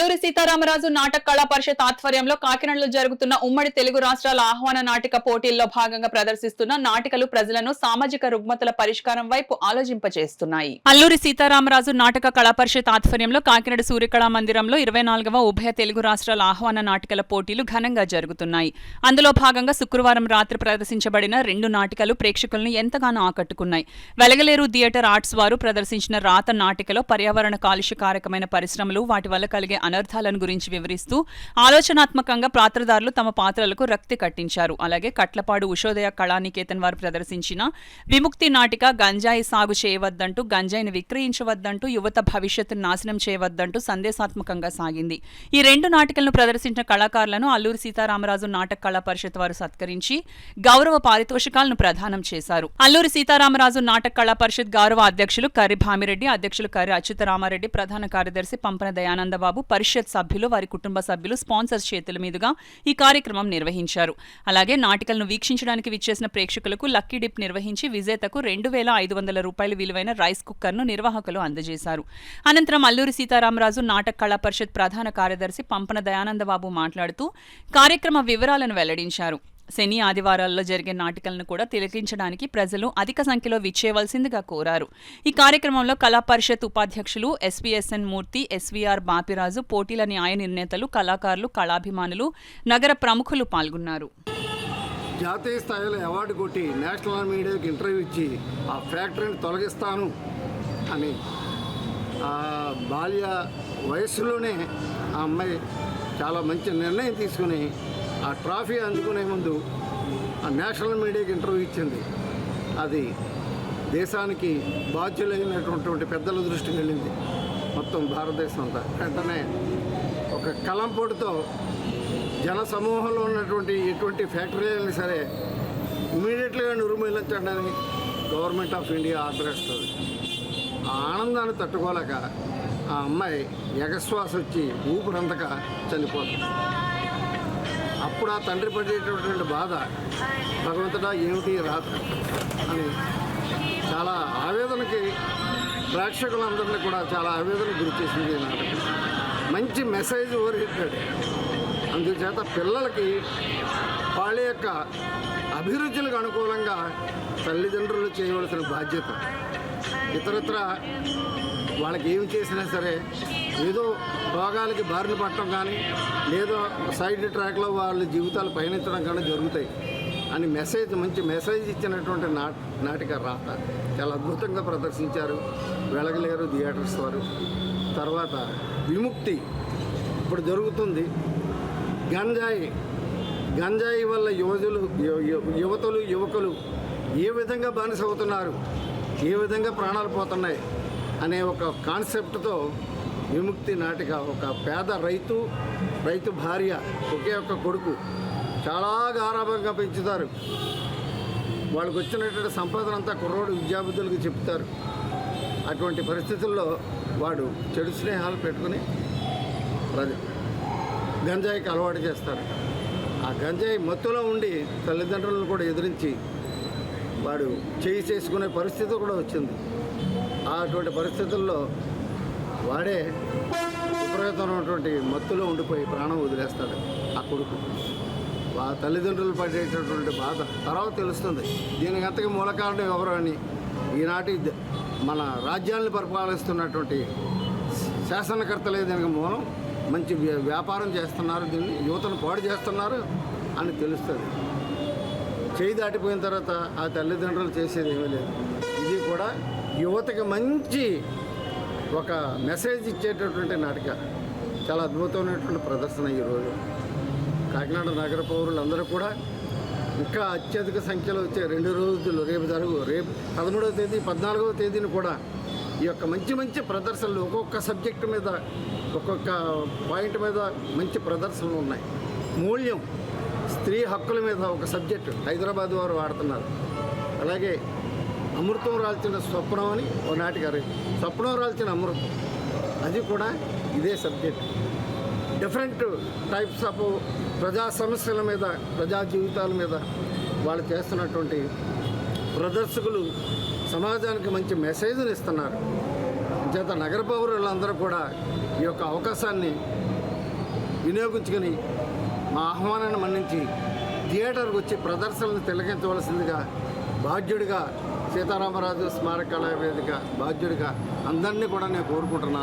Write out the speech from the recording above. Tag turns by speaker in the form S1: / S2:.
S1: అల్లూరి సీతారామరాజు నాటక కళా పరిషత్ ఆధ్వర్యంలో కాకినాడలో జరుగుతున్న ఉమ్మడి తెలుగు రాష్ట్రాల ఆహ్వాన నాటిక పోటీల్లో భాగంగా ప్రదర్శిస్తున్న నాటికలు ప్రజలను సామాజిక రుగ్మతల పరిష్కారం వైపు ఆలోచింపచేస్తున్నాయి. అల్లూరి సీతారామరాజు నాటక కళా పరిషత్ ఆధ్వర్యంలో కాకినాడ సూర్యకళా మందిరంలో 24వ ఉభయ తెలుగు రాష్ట్రాల ఆహ్వాన నాటికల పోటీలు ఘనంగా జరుగుతున్నాయి. అందులో భాగంగా శుక్రవారం రాత్రి ప్రదర్శించబడిన 2 నాటికలు ప్రేక్షకులను ఎంతగానో ఆకట్టుకున్నాయి. వెలగలేరు థియేటర్ ఆర్ట్స్ వారు ప్రదర్శించిన రాత నాటికలో పర్యావరణ కాలుష్యకారకమైన పరిశ్రమలు వాటి వల్ల కలిగే అనర్థాలను గురించి వివరిస్తూ ఆలోచనాత్మకంగా పాత్రధారులు తమ పాత్రలకు రక్తి కట్టించారు. అలాగే కట్లపాడు ఉషోదయ కళానికేతన్ వారు ప్రదర్శించిన విముక్తి నాటిక గంజాయి సాగు చేయవద్దంటూ, గంజాయిని విక్రయించవద్దంటూ, యువత భవిష్యత్తును నాశనం చేయవద్దంటూ సందేశాత్మకంగా సాగింది. ఈ 2 నాటికలను ప్రదర్శించిన కళాకారులను అల్లూరి సీతారామరాజు నాటక కళా పరిషత్ వారు సత్కరించి గౌరవ పారితోషికాలను ప్రదానం చేశారు. అల్లూరి సీతారామరాజు నాటక కళా పరిషత్ గౌరవ అధ్యక్షులు కర్రి భామిరెడ్డి, అధ్యక్షులు కర్రి అచ్యుతరామారెడ్డి, ప్రధాన కార్యదర్శి పంపన దయానందబాబు, పరిషత్ సభ్యులు, వారి కుటుంబ సభ్యులు, స్పాన్సర్స్ చేతుల మీదుగా ఈ కార్యక్రమం నిర్వహించారు. అలాగే నాటికలను వీక్షించడానికి విచ్చేసిన ప్రేక్షకులకు లక్కీ డిప్ నిర్వహించి విజేతకు 2500 రూపాయల విలువైన రైస్ కుక్కర్ను నిర్వాహకులు అందజేశారు. అనంతరం అల్లూరి సీతారామరాజు నాటక కళా పరిషత్ ప్రధాన కార్యదర్శి పంపన దయానందబాబు మాట్లాడుతూ కార్యక్రమ వివరాలను వెల్లడించారు. శని ఆదివారాల్లో జరిగే నాటికలను కూడా తిలకించడానికి ప్రజలు అధిక సంఖ్యలో విచ్చేయవలసిందిగా కోరారు. ఈ కార్యక్రమంలో కళా పరిషత్ ఉపాధ్యక్షులు ఎస్వీఎస్ఎన్ మూర్తి, ఎస్వీఆర్ బాపిరాజు, పోటీల న్యాయ నిర్ణేతలు, కళాకారులు, కళాభిమానులు, నగర ప్రముఖులు పాల్గొన్నారు.
S2: జాతీయ స్థాయిలో అవార్డు కొట్టి నేషనల్ మీడియాకి ఇంటర్వ్యూ ఇచ్చి ఆ ఫ్యాక్టరీని తొలగిస్తాను అని బాల్య వయస్సులోనే ఆ అమ్మాయి చాలా మంచి నిర్ణయం తీసుకుని ఆ ట్రాఫీ అందుకునే ముందు ఆ నేషనల్ మీడియాకి ఇంటర్వ్యూ ఇచ్చింది. అది దేశానికి బాధ్యులైనటువంటి పెద్దల దృష్టికి వెళ్ళింది, మొత్తం భారతదేశం అంతా. వెంటనే ఒక కలంపోటుతో జన సమూహంలో ఉన్నటువంటి ఎటువంటి ఫ్యాక్టరీలని సరే ఇమీడియట్గా నిర్మూలించడానికి గవర్నమెంట్ ఆఫ్ ఇండియా ఆర్డర్ ఇస్తుంది. ఆ ఆనందాన్ని తట్టుకోలేక ఆ అమ్మాయి ఎగశ్వాస వచ్చి ఊపిరంతక చనిపోతుంది. అప్పుడు ఆ తండ్రి పడేటటువంటి బాధ, భగవంతుడా ఏమిటి రాత అని చాలా ఆవేదనకి ప్రేక్షకులందరినీ కూడా చాలా ఆవేదనకు గురి చేసింది నాటకం. మంచి మెసేజ్ ఓరియంటెడ్. అందుచేత పిల్లలకి వాళ్ళ యొక్క అభిరుచులకు అనుకూలంగా తల్లిదండ్రులు చేయవలసిన బాధ్యత. ఇతరత్ర వాళ్ళకి ఏం చేసినా సరే ఏదో రోగాలకి బారిన పట్టడం కానీ లేదో సైడ్ ట్రాక్లో వాళ్ళ జీవితాలు పయనించడం కానీ జరుగుతాయి అని మంచి మెసేజ్ ఇచ్చినటువంటి నాటిక రాత చాలా అద్భుతంగా ప్రదర్శించారు వెలగలేరు థియేటర్స్ వారు. తర్వాత విముక్తి ఇప్పుడు జరుగుతుంది. గంజాయి వల్ల యువతులు యువకులు ఏ విధంగా బానిస అవుతున్నారు, ఏ విధంగా ప్రాణాలు పోతున్నాయి అనే ఒక కాన్సెప్ట్తో విముక్తి నాటిక. ఒక పేద రైతు భార్య, ఒకే ఒక్క కొడుకు, చాలా గారాభంగా పెంచుతారు. వాళ్ళకి వచ్చినటువంటి సంపాదన అంతా కుర్రోడు విద్యాబుద్ధులకు చెప్తారు. అటువంటి పరిస్థితుల్లో వాడు చెడు స్నేహాలు పెట్టుకుని గంజాయికి అలవాటు చేస్తారు. ఆ గంజాయి మత్తులో ఉండి తల్లిదండ్రులను కూడా ఎదిరించి వాడు చేయి చేసుకునే పరిస్థితి కూడా వచ్చింది. అటువంటి పరిస్థితుల్లో వాడే విపరీతమైనటువంటి మత్తులో ఉండిపోయి ప్రాణం వదిలేస్తాడు ఆ కొడుకు. ఆ తల్లిదండ్రులు పడేటటువంటి బాధ తర్వాత తెలుస్తుంది. దీనికి అంతగా మూల కారణం ఎవరు అని ఈనాటి మన రాజ్యాన్ని పరిపాలిస్తున్నటువంటి శాసనకర్తలే దీనికి మూలం. మంచి వ్యాపారం చేస్తున్నారు, దీన్ని యువతను పాడు చేస్తున్నారు అని తెలుస్తుంది. చేయి దాటిపోయిన తర్వాత ఆ తల్లిదండ్రులు చేసేది ఏమీ లేదు. ఇది కూడా యువతకి మంచి ఒక మెసేజ్ ఇచ్చేటటువంటి నాటిక. చాలా అద్భుతమైనటువంటి ప్రదర్శన ఈరోజు. కాకినాడ నగర పౌరులందరూ కూడా ఇంకా అత్యధిక సంఖ్యలో వచ్చే 2 రోజులు రేపు 13వ తేదీ 14వ తేదీని కూడా ఈ యొక్క మంచి ప్రదర్శనలు ఒక్కొక్క సబ్జెక్టు మీద ఒక్కొక్క పాయింట్ మీద మంచి ప్రదర్శనలు ఉన్నాయి. మూల్యం, స్త్రీ హక్కుల మీద ఒక సబ్జెక్టు హైదరాబాద్ వారు వాడుతున్నారు. అలాగే అమృతం రాల్చిన స్వప్నం అని ఓ నాటిక, స్వప్నం రాల్చిన అమృతం, అది కూడా ఇదే సబ్జెక్ట్. డిఫరెంట్ టైప్స్ ఆఫ్ ప్రజా సమస్యల మీద, ప్రజా జీవితాల మీద వాళ్ళు చేస్తున్నటువంటి ప్రదర్శకులు సమాజానికి మంచి మెసేజ్ని ఇస్తున్నారు. అంచేత నగర పౌరులందరూ కూడా ఈ యొక్క అవకాశాన్ని వినియోగించుకొని మా ఆహ్వానాన్ని మన్నించి థియేటర్కి వచ్చి ప్రదర్శనలు తిలకించవలసిందిగా బాధ్యుడిగా సీతారామరాజు స్మారక కళా వేదిక బాధ్యుడిగా అందరినీ కూడా నేను కోరుకుంటున్నాను.